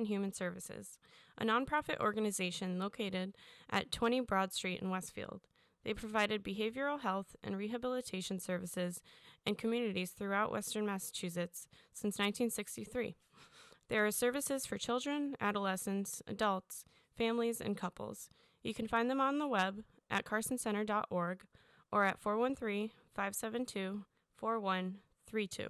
and Human Services, a nonprofit organization located at 20 Broad Street in Westfield. They provided behavioral health and rehabilitation services in communities throughout Western Massachusetts since 1963. There are services for children, adolescents, adults, families, and couples. You can find them on the web at carsoncenter.org or at 413-572-4132.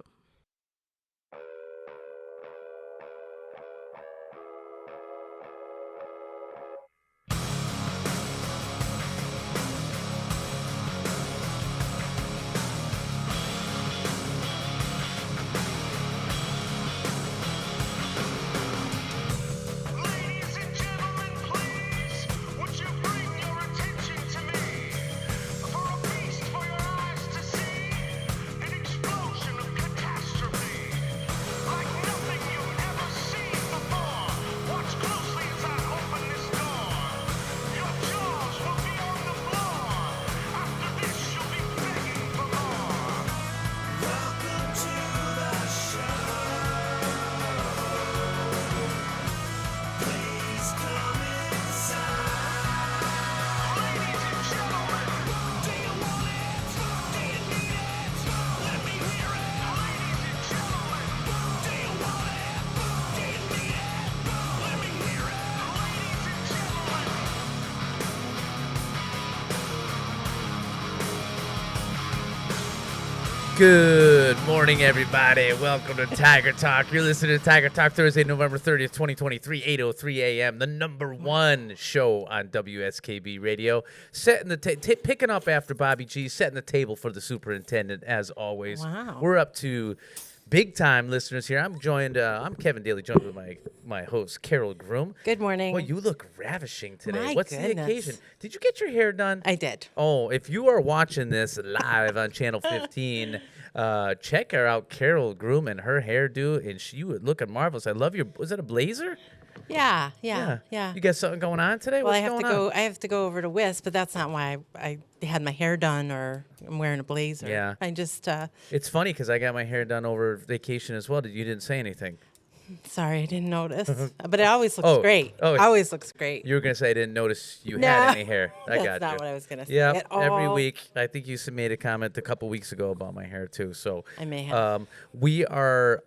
Good morning, everybody. Welcome to Tiger Talk. You're listening to Tiger Talk Thursday, November 30th, 2023, 8:03 a.m., the number one show on WSKB Radio. Setting the picking up after Bobby G, setting the table for the superintendent, as always. Wow. We're up to big-time listeners here. I'm Kevin Daly, joined with my host, Carol Groom. Good morning. Well, you look ravishing today. My What's goodness. the occasion? Did you get your hair done? I did. Oh, if you are watching this live on Channel 15, check her out, Carol Groom, and her hairdo, and she was looking marvelous. I love your. Was it a blazer? Yeah. You got something going on today? Well, What's I have going to on? go. I have to go over to Wisp, but that's not why I had my hair done or I'm wearing a blazer. Yeah. I just. It's funny because I got my hair done over vacation as well. You didn't say anything. Sorry, I didn't notice. But it always looks great. Oh. Always looks great. You were gonna say I didn't notice you No. had any hair. I That's got not you. what I was gonna say Yeah, at every all. week. I think you made a comment a couple weeks ago about my hair too. So I may have. we are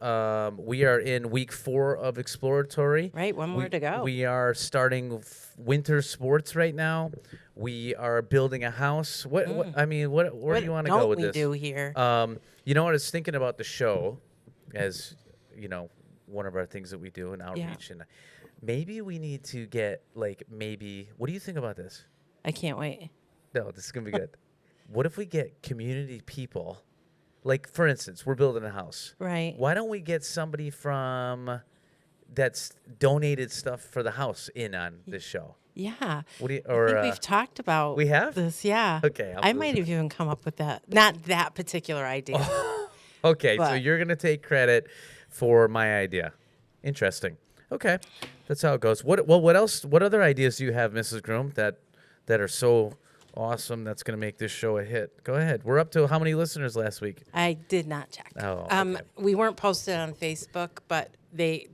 in week 4 of exploratory. Right, one more to go. We are starting winter sports right now. We are building a house. Where do you want to go with this? What do we do here? You know what? I was thinking about the show, as you know, one of our things that we do in outreach, and maybe we need to get what do you think about this? I can't wait. No, this is gonna be good. What if we get community people, like for instance, we're building a house, Right. Why don't we get somebody from that's donated stuff for the house in on this show? Yeah. What do you, I or think we've talked about we have? this. Yeah. Okay, I might have even come up with that. Not that particular idea. Okay, so But- you're gonna take credit for my idea. Interesting. Okay, that's how it goes. What else? What other ideas do you have, Mrs. Groom, that are so awesome that's gonna make this show a hit? Go ahead. We're up to how many listeners last week? I did not check. Oh, okay. We weren't posted on Facebook, but they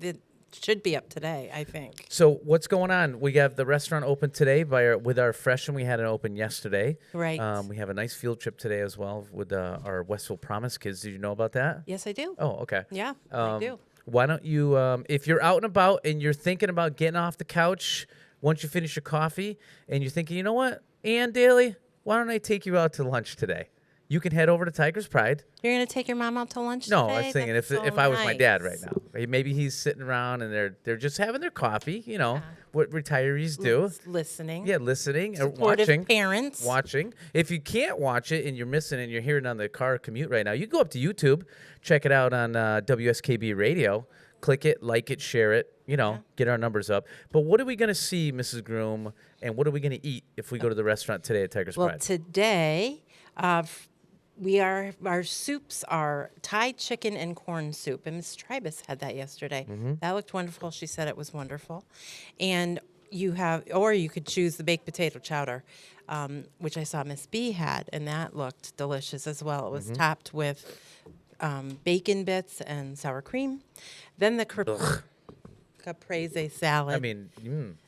should be up today, I think. So what's going on? We have the restaurant open today with our freshman. We had it open yesterday. Right. We have a nice field trip today as well with our Westville Promise kids. Did you know about that? Yes, I do. Oh, okay. Yeah, I do. Why don't you, if you're out and about and you're thinking about getting off the couch once you finish your coffee and you're thinking, you know what, Ann Daly, why don't I take you out to lunch today? You can head over to Tiger's Pride. You're going to take your mom out to lunch No, today? I was thinking That's if so I was my dad right nice. now, maybe he's sitting around and they're just having their coffee, you know, what retirees do. Listening. Yeah, listening or Supportive watching. parents. Watching. If you can't watch it and you're missing and you're hearing it on the car commute right now, you can go up to YouTube, check it out on WSKB Radio. Click it, like it, share it, get our numbers up. But what are we going to see, Mrs. Groom, and what are we going to eat if we go to the restaurant today at Tiger's Well, Pride? today, our soups are Thai chicken and corn soup. And Miss Tribus had that yesterday. Mm-hmm. That looked wonderful. She said it was wonderful. And you could choose the baked potato chowder, which I saw Miss B had, and that looked delicious as well. It was Mm-hmm. topped with bacon bits and sour cream. Then the caprese salad. I mean,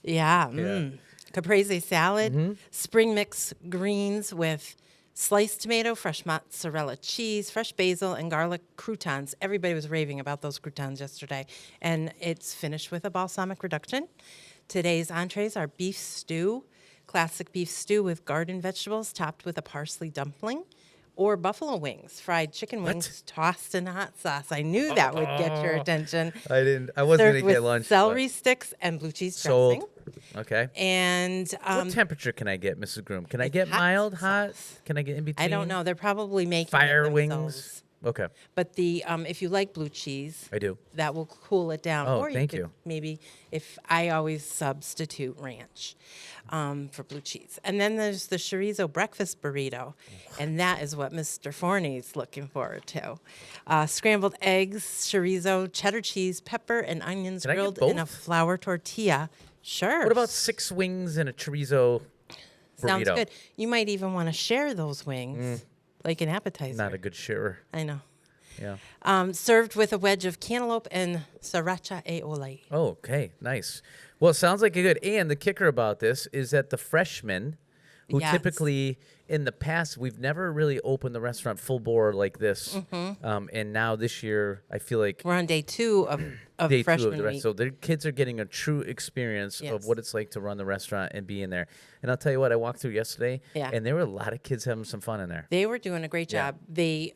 Yeah. Yeah. Caprese salad, spring mix greens with sliced tomato, fresh mozzarella cheese, fresh basil, and garlic croutons. Everybody was raving about those croutons yesterday. And it's finished with a balsamic reduction. Today's entrees are beef stew, classic beef stew with garden vegetables topped with a parsley dumpling. Or buffalo wings, fried chicken wings tossed in hot sauce. I knew that would get your attention. I wasn't Served gonna get with lunch. celery sticks and blue cheese Sold. dressing. Okay. And What temperature can I get, Mrs. Groom? Can I get hot mild, hot? sauce. Can I get in between? I don't know. They're probably making Fire it wings. themselves. Okay. But the if you like blue cheese, I do. that will cool it down. Oh, or thank could you. Maybe if I always substitute ranch for blue cheese. And then there's the chorizo breakfast burrito, and that is what Mr. Forney's looking forward to. Scrambled eggs, chorizo, cheddar cheese, pepper, and onions Can I get grilled in a both? flour tortilla. Sure. What about 6 wings and a chorizo burrito? Sounds good. You might even want to share those wings, like an appetizer. Not a good sharer. I know. Yeah. Served with a wedge of cantaloupe and sriracha aioli. Oh, okay. Nice. Well, it sounds like a good. And the kicker about this is that the freshmen, who Yes. typically in the past we've never really opened the restaurant full bore like this, and now this year I feel like We're on day 2 of day 2 freshman of the rest. week. So their kids are getting a true experience of Yes. what it's like to run the restaurant and be in there. And I'll tell you what, I walked through yesterday, Yeah. and there were a lot of kids having some fun in there. They were doing a great Yeah. job. They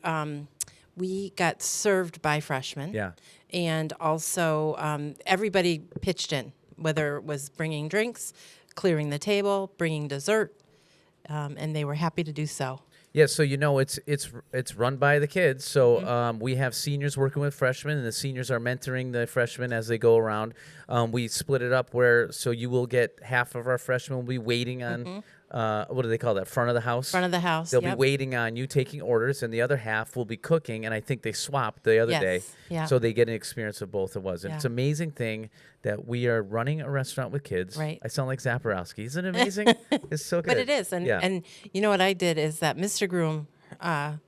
we got served by freshmen. Yeah. And also everybody pitched in, whether it was bringing drinks, clearing the table, bringing dessert, and they were happy to do so. Yeah, so it's run by the kids. So we have seniors working with freshmen, and the seniors are mentoring the freshmen as they go around. We split it up so you will get half of our freshmen will be waiting on what do they call that? Front of the house. Front of the house. They'll yep. be waiting on you taking orders, and the other half will be cooking. And I think they swapped the other day, Yes, yeah. so they get an experience of both of us. And Yeah. it's an amazing thing that we are running a restaurant with kids. Right. I sound like Zaporowski. Isn't it amazing? It's so good. But it is, and yeah. and you know what I did is that Mr. Groom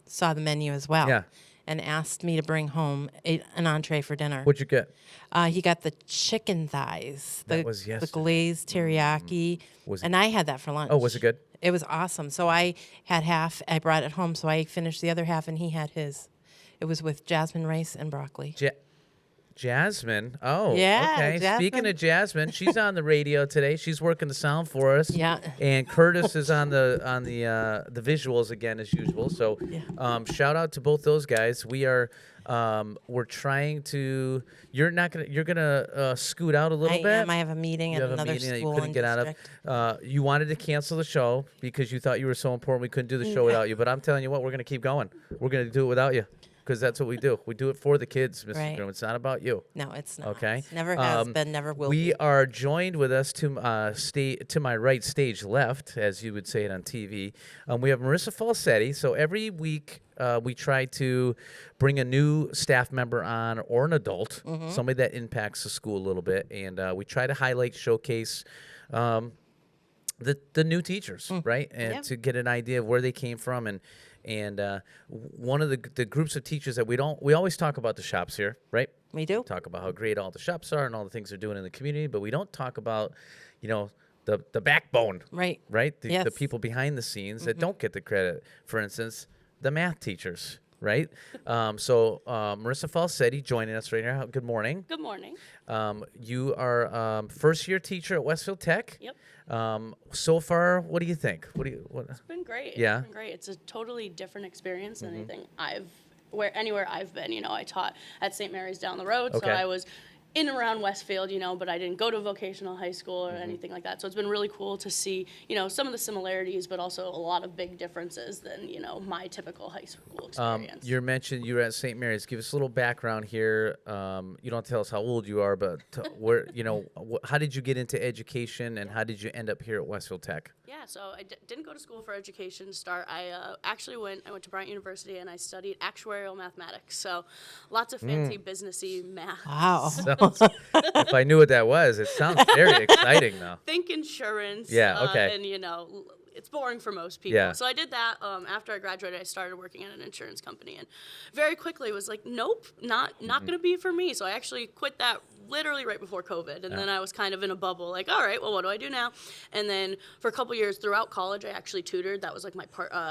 saw the menu as well, Yeah. and asked me to bring home an entree for dinner. What'd you get? He got the chicken thighs, That the was the yesterday. glazed teriyaki, Was it- and I had that for lunch. Oh, was it good? It was awesome. So I had half. I brought it home, so I finished the other half, and he had his. It was with jasmine rice and broccoli. Jasmine. Oh, Yeah, okay. Speaking Jasmine. of Jasmine, she's on the radio today. She's working the sound for us. Yeah. And Curtis is on the visuals again as usual. So, shout out to both those guys. We are we're trying to. You're gonna scoot out a little I bit. am. I have a meeting You at have a another meeting that you school couldn't and get out district. of. You wanted to cancel the show because you thought you were so important we couldn't do the show without you. But I'm telling you what, we're gonna keep going. We're gonna do it without you because that's what we do. We do it for the kids, Mr. Right. Groom. It's not about you. No, it's not. Okay. Never has been. Never will We be. are joined with us to my right, stage left, as you would say it on TV. We have Marissa Falsetti. So every week we try to bring a new staff member on or an adult, somebody that impacts the school a little bit, and we try to highlight, showcase. The new teachers, right, and Yeah. to get an idea of where they came from, and one of the groups of teachers that we always talk about the shops here, right? We do. Talk about how great all the shops are and all the things they're doing in the community, but we don't talk about, the backbone, Right. right? The Yes. people behind the scenes that don't get the credit. For instance, the math teachers, right? So Marissa Falsetti joining us right now. Good morning. Good morning. You are first year teacher at Westfield Tech. Yep. So far, what do you think? What? It's been great. Yeah. It's been great. It's a totally different experience than anything anywhere I've been. I taught at St. Mary's down the road, Okay. so I was in and around Westfield, but I didn't go to vocational high school or anything like that. So it's been really cool to see, some of the similarities, but also a lot of big differences than, my typical high school experience. You mentioned you were at St. Mary's. Give us a little background here. You don't tell us how old you are, but where, how did you get into education, and how did you end up here at Westfield Tech? Yeah, so I didn't go to school for education to start. I actually went to Bryant University and I studied actuarial mathematics. So lots of fancy businessy math. Wow. If I knew what that was, it sounds very exciting, though. Think insurance. Yeah, okay. And, it's boring for most people. Yeah. So I did that. After I graduated, I started working at an insurance company, and very quickly was like, nope, not going to be for me. So I actually quit that literally right before COVID. And then I was kind of in a bubble, like, all right, well, what do I do now? And then for a couple years throughout college, I actually tutored. That was like my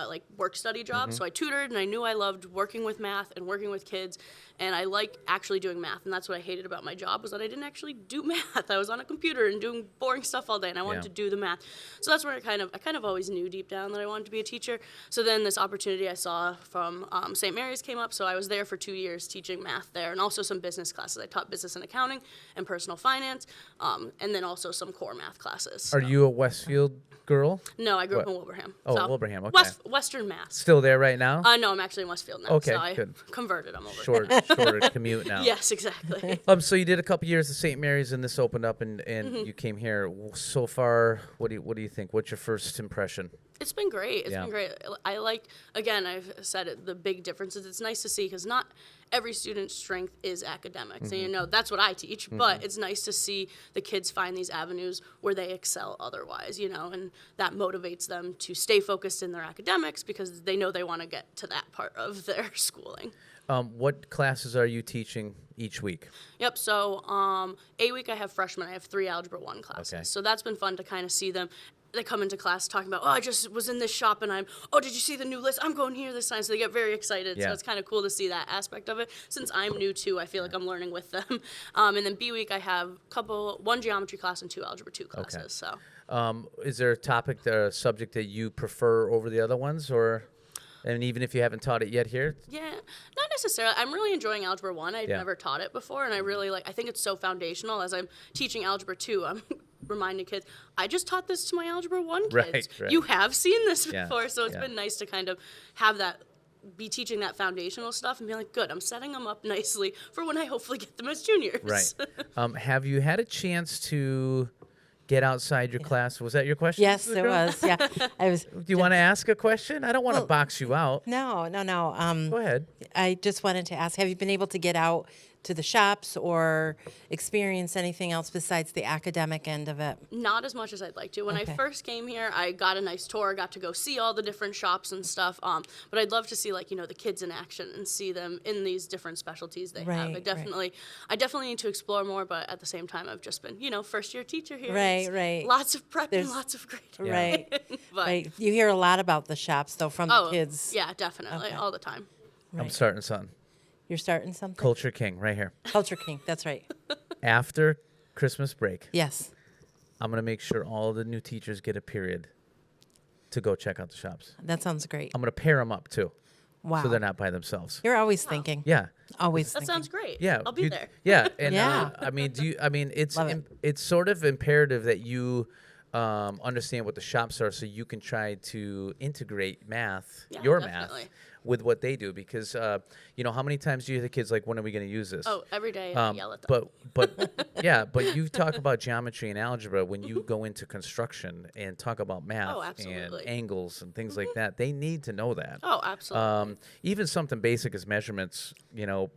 like work study job. So I tutored, and I knew I loved working with math and working with kids. And I like actually doing math, and that's what I hated about my job, was that I didn't actually do math. I was on a computer and doing boring stuff all day, and I wanted to do the math. So that's where I kind of always knew deep down that I wanted to be a teacher. So then this opportunity I saw from St. Mary's came up, so I was there for 2 years teaching math there, and also some business classes. I taught business and accounting and personal finance, and then also some core math classes. Are you a Westfield girl? No, I grew up in Wilbraham. Oh, so Wilbraham, okay. Western Mass. Still there right now? No, I'm actually in Westfield now. Okay, so I good. converted. I'm over. Shorter commute now. Yes, exactly. So you did a couple years at St. Mary's, and this opened up, and you came here. So far, what do you think? What's your first impression? It's been great. It's Yeah. been great. I like, again, I've said it, the big differences. It's nice to see, because not every student's strength is academics. And, that's what I teach. But it's nice to see the kids find these avenues where they excel otherwise, and that motivates them to stay focused in their academics, because they know they want to get to that part of their schooling. What classes are you teaching each week? Yep. So a week I have freshmen. I have 3 Algebra 1 classes. Okay. So that's been fun to kind of see them. They come into class talking about, I just was in this shop, and did you see the new list? I'm going here this time. So they get very excited. Yeah. So it's kind of cool to see that aspect of it. Since I'm new too, I feel like I'm learning with them. And then B week I have 1 geometry class and 2 Algebra 2 classes. Okay. So Is there a subject that you prefer over the other ones, or? And even if you haven't taught it yet here? Yeah, not necessarily. I'm really enjoying Algebra 1. I'd Yeah. never taught it before, and I think it's so foundational. As I'm teaching Algebra 2, I'm reminding kids, I just taught this to my Algebra 1 kids. Right. You have seen this Yeah, before, so it's yeah. been nice to kind of have that, be teaching that foundational stuff and be like, good, I'm setting them up nicely for when I hopefully get them as juniors. Right. Have you had a chance to get outside your class? Was that your question? Yes, it was. Yeah, I was. Do you want to ask a question? I don't want to box you out. No. Go ahead. I just wanted to ask, have you been able to get out to the shops or experience anything else besides the academic end of it? Not as much as I'd like to. When I first came here, I got a nice tour, got to go see all the different shops and stuff. But I'd love to see, the kids in action and see them in these different specialties they have. Right, I definitely need to explore more, but at the same time, I've just been, first year teacher here. Right, It's right. Lots of prep and There's- lots of grading. Right. But, Right. You hear a lot about the shops, though, from the kids. Yeah, definitely, Okay. all the time. I'm starting something. You're starting something? Culture King, right here. Culture King. That's right. After Christmas break, Yes. I'm going to make sure all the new teachers get a period to go check out the shops. That sounds great. I'm going to pair them up, too, Wow. so they're not by themselves. You're always thinking. Yeah. Always That thinking. sounds great. Yeah, I'll be there. Yeah, and Yeah. it's Love it. it's sort of imperative that you understand what the shops are, so you can try to integrate math, Yeah, your definitely. math, with what they do. Because how many times do you hear the kids like, when are we going to use this? Oh, every day I yell at them. But you talk about geometry and algebra when you go into construction and talk about math and absolutely. angles and things like that. They need to know that. Oh, absolutely. Even something basic as measurements,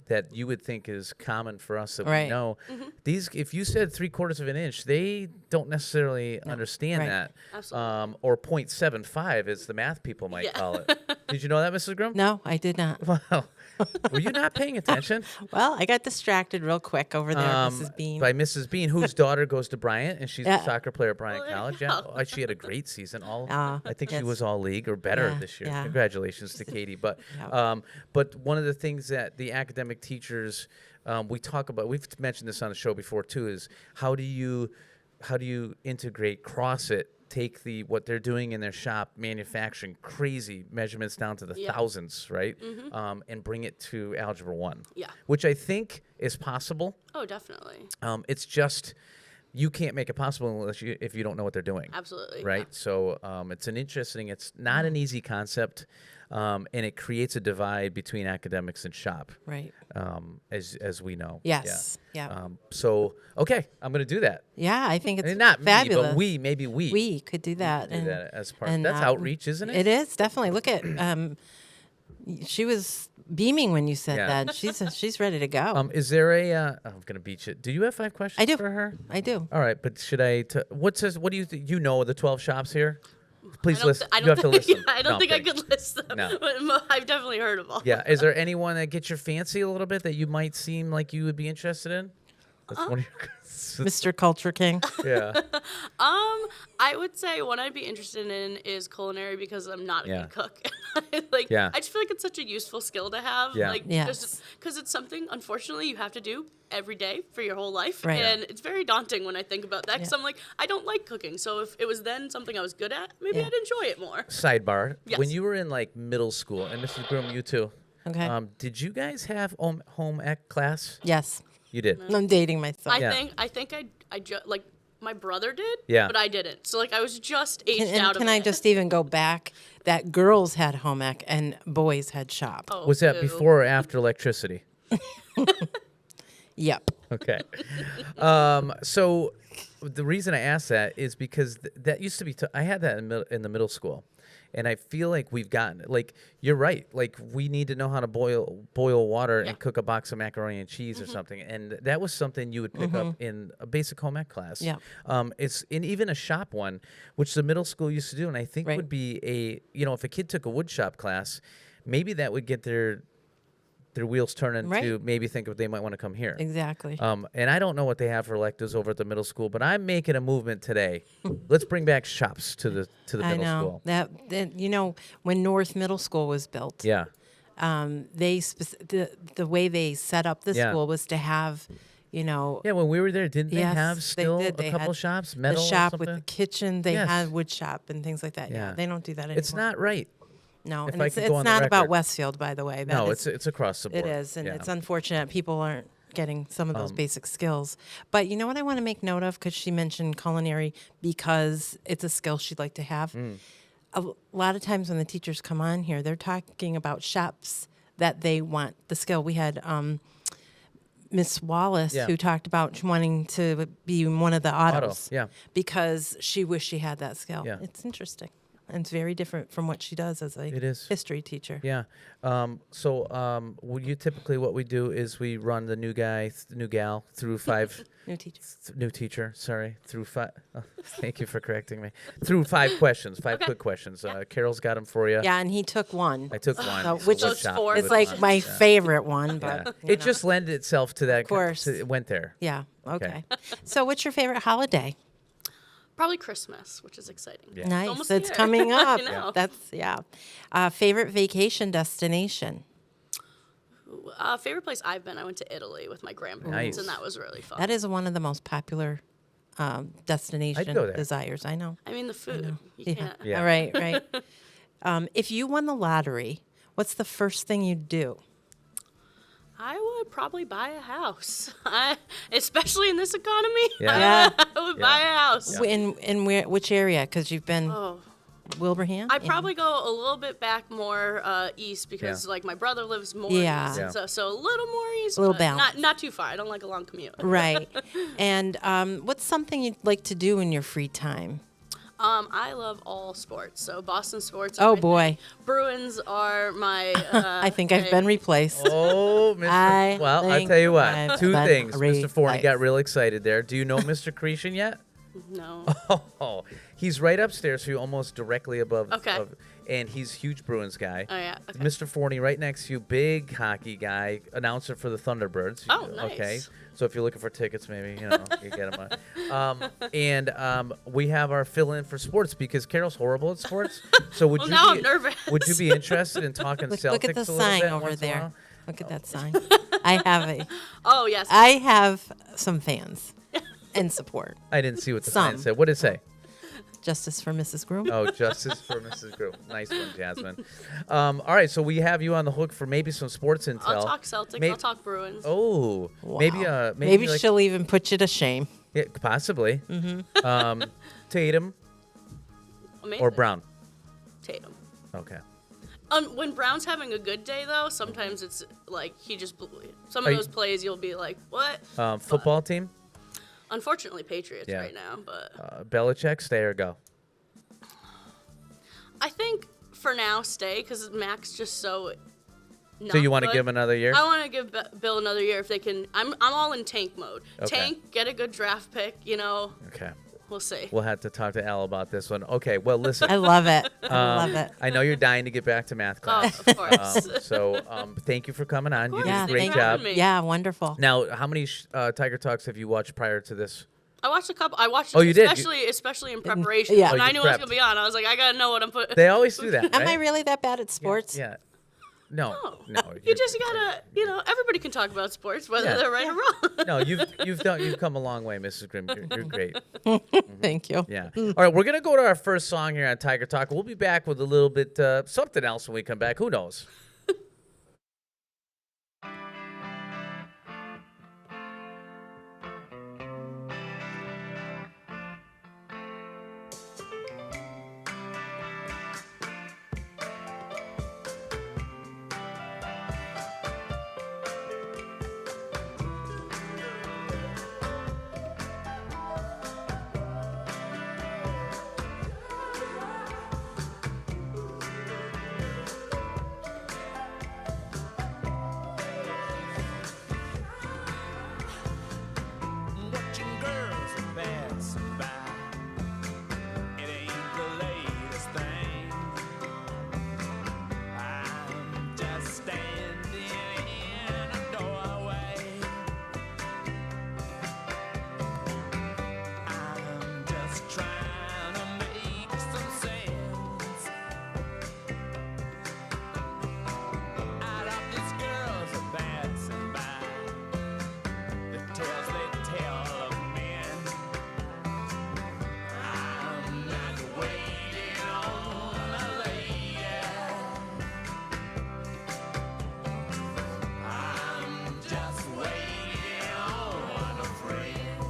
that you would think is common for us that we Right. know. These, if you said 3/4 of an inch, they don't necessarily understand Right. that. Absolutely. Or 0.75, as the math people might Yeah. call it. Did you know that, Mrs. Grum? No, I did not. Wow. Were you not paying attention? Well, I got distracted real quick over there, Mrs. Bean. By Mrs. Bean, whose daughter goes to Bryant, and she's Yeah. a soccer player at Bryant Well, there College. you Yeah, go. she had a great season. I think she yes. was all league or better Yeah, this year. yeah. Congratulations to Katie. But Yeah. but one of the things that the academic teachers we talk about, we've mentioned this on the show before too, is how do you integrate, cross it, take what they're doing in their shop, manufacturing crazy measurements down to the Yeah. thousands, right? And bring it to Algebra 1. Yeah. Which I think is possible. Oh, definitely. It's just you can't make it possible if you don't know what they're doing. Absolutely. Right. So it's not an easy concept, and it creates a divide between academics and shop. Right. As we know. Yes. Yeah. So okay, I'm going to do that. Yeah, I think it's And not fabulous. me, but maybe we. We could do that. do that as part. and, That's outreach, isn't it? It is, definitely. Look at, she was beaming when you said Yeah. that. She's ready to go. Is there I'm going to beat you. Do you have 5 questions I do. for her? I do. All right, but should I? What do you think? You know the 12 shops here? Please I don't listen. I You don't have to think, listen. I don't No, think I kidding. could list them. No. But I've definitely heard of all. Yeah. Is there anyone that gets your fancy a little bit that you might seem like you would be interested in? That's one of your Mr. Culture King. yeah. I would say one I'd be interested in is culinary because I'm not a Yeah. good cook. Yeah. I just feel like it's such a useful skill to have. Yeah. Yes. Because it's something, unfortunately, you have to do every day for your whole life. Right. And it's very daunting when I think about that because Yeah. I'm like, I don't like cooking. So if it was then something I was good at, maybe Yeah. I'd enjoy it more. Sidebar. Yes. When you were in like middle school, and Mrs. Groom, you too. Okay. Did you guys have home ec class? Yes. You did. I'm dating myself. I think like my brother did, Yeah. but I didn't. So like I was just aged And out of can it. I just even go back that girls had home ec and boys had shop? Oh, Was that boo. before or after electricity? Yep. Okay. So the reason I asked that is because that used to be. I had that in the middle school, and I feel like we've gotten like you're right. Like we need to know how to boil water and cook a box of macaroni and cheese or something, and that was something you would pick up in a basic home ec class. Yeah. It's in even a shop one, which the middle school used to do, and I think Right. would be if a kid took a wood shop class, maybe that would get their wheels turning Right. to maybe think if they might want to come here. Exactly. And I don't know what they have for electives over at the middle school, but I'm making a movement today. Let's bring back shops to the I middle know school. that when North Middle School was built, Yeah. the way they set up the Yeah. school was to have, Yeah, when we were there, didn't they yes, have they still did. a They couple had shops, the metal or shop with something? the kitchen. They Yes. had wood shop and things like that. Yeah, Yeah. they don't do that anymore. It's not right. No, if and I it's could go on the not about record. Westfield, by the way. That No, is- it's across the board. It is, and Yeah. it's unfortunate people aren't getting some of those basic skills. But you know what I want to make note of, because she mentioned culinary, because it's a skill she'd like to have. Mm. A lot of times when the teachers come on here, they're talking about shops that they want the skill. We had Miss Wallace Yeah. who talked about wanting to be in one of the autos yeah. because she wished she had that skill. Yeah. It's interesting. And it's very different from what she does as a It is. history teacher. Yeah. What we do is we run the new gal through five. New teacher. New teacher, sorry. Through five. Thank you for correcting me. Through 5 questions, five quick questions. Carol's got them for you. Yeah, and he took one. I took one. So, so which we'll is shop four. with It's like one. my Yeah. favorite one, Yeah. but It just lended itself to that. Of course. It went there. yeah. Okay. So, what's your favorite holiday? Probably Christmas, which is exciting. Yeah. Nice. almost It's here. coming up. I know. That's favorite vacation Favorite place I've been, I went to Italy with my grandparents, Nice. and that was really fun. That is one of the most popular destination go there. desires. I know. I mean, the food. You Yeah. can't. Yeah. All right. Right. If you won the lottery, what's the first thing you'd do? I would probably buy a house, especially in this economy. Yeah. I would buy a house. In which area? Because you've been Oh, Wilbraham. I'd probably go a little bit back more east because, Yeah. like, my brother lives more Yeah. east, Yeah. and so a little more east, A little but balance. not too far. I don't like a long commute. Right. And what's something you'd like to do in your free time? I love all sports, so Boston sports. Oh, are my boy. thing. Bruins are my. I think I've been replaced. Oh, Mr. I Well, I'll think tell you what. I've 2 been things. Mr. Forney got replaced. real excited there. Do you know Mr. Cretion yet? No. Oh, he's right upstairs, so you're almost directly above. Okay. And he's a huge Bruins guy. Oh yeah. Okay. Mr. Forney right next to you, big hockey guy, announcer for the Thunderbirds. Oh, nice. Okay, so if you're looking for tickets, maybe you get them. We have our fill-in for sports because Carol's horrible at sports. So would Well, you? now be, I'm nervous. Would you be interested in talking Celtics Look at the a little sign bit over once in a there. while? Look at that sign. I Yes. have some fans and support. I didn't see what the sign Some. said. What did it say? Justice for Mrs. Groom. Oh, justice for Mrs. Group. Nice one, Jasmine. All right, so we have you on the hook for maybe some sports intel. I'll talk Celtics. May- I'll talk Bruins. Oh, Wow. maybe like, she'll even put you to shame. yeah, possibly. Tatum Amazing. or Brown. Tatum. Okay. When Brown's having a good day, though, sometimes it's like he just some Are of you- those plays you'll be like, what? Football team. Unfortunately, Patriots Yeah. right now, but Belichick, stay or go. I think for now stay because Mac's just so. So you want to good. give him another year? I want to give Bill another year if they can. I'm all in tank mode. Okay. Tank, get a good draft pick. Okay. We'll see. We'll have to talk to Al about this one. Okay, well, listen. I love it. I love it. I know you're dying to get back to math class. Of course. Thank you for coming on. You did Yeah, a great thank you for job. having me. Yeah, wonderful. Now, how many Tiger Talks have you watched prior to this? I watched a couple. I watched Oh, you did? especially in preparation. yeah. When Oh, I you knew I was prepped. gonna be on, I was like, I gotta know what I'm putting. They always do that, Am I right? really that bad at sports? Yeah. No. No, you just gotta, everybody can talk about sports, whether Yeah. they're right or wrong. No, you've come a long way, Mrs. Grimm. You're great. Thank you. Yeah. All right, we're gonna go to our first song here on Tiger Talk. We'll be back with a little bit something else when we come back. Who knows? Watching girls passing by, it ain't the latest thing. I'm just standing in a doorway. I'm just trying to make some sense out of these girls are passing by. The tales they tell of men. I'm not waiting on a lady. I'm just waiting on a friend.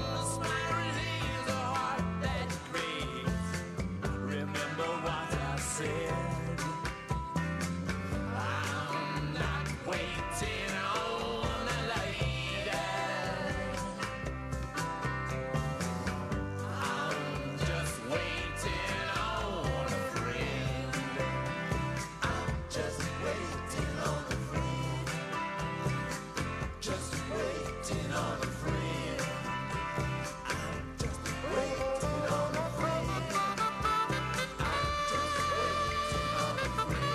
A smile relieves a heart that grieves. Remember what I said. I'm not waiting on a lady. I'm just waiting on a friend. I'm just waiting on a friend. Just waiting on a friend. I'm just waiting on a friend. I'm just waiting on a friend.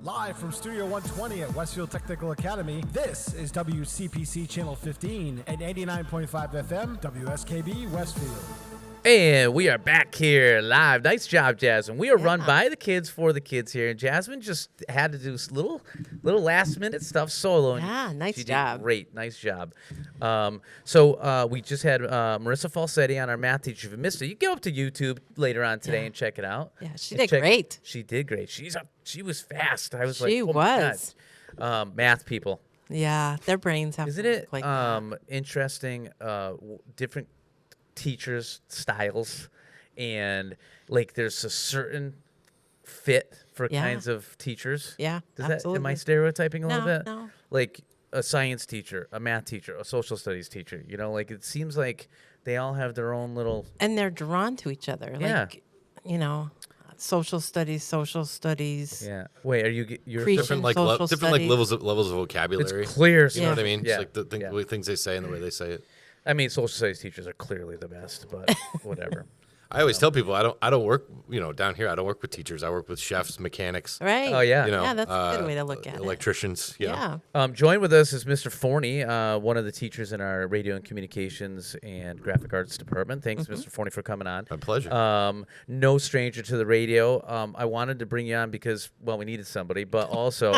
Live from Studio 120 at Westfield Technical Academy, this is WCPC Channel 15 at 89.5 FM, WSKB Westfield. And we are back here live. Nice job, Jasmine. We are run by the kids for the kids here, and Jasmine just had to do little last minute stuff solo. Yeah, nice she job. Did great, nice job. So we just had Marissa Falsetti on, our math teacher. If you missed it, you go up to YouTube later on today and check it out. Yeah, she did great. She did great. She was fast. I was She like, oh my was. God. Math people. Yeah, their brains have Isn't to it work like that. interesting? Different teachers' styles, and like there's a certain fit for Yeah. kinds of teachers. Yeah, Am I absolutely. stereotyping a little bit? No. Like a science teacher, a math teacher, a social studies teacher. You know, like it seems like they all have their own little. And they're drawn to each other. Yeah. Like, social studies. Yeah. Wait, you're Creation. Different like Social different like studies. levels of vocabulary. It's clear. You know what I mean? Yeah. It's like the Yeah. way things they say and the way they say it. I mean, social studies teachers are clearly the best, but whatever. I always tell people I don't work down here. I don't work with teachers. I work with chefs, mechanics. Right. Oh, yeah. You know, Yeah, that's a good way to look at it. electricians. You know. Yeah. Joined with us is Mr. Forney, one of the teachers in our radio and communications and graphic arts department. Thanks, Mr. Forney, for coming on. My pleasure. No stranger to the radio. I wanted to bring you on because, well, we needed somebody, but also,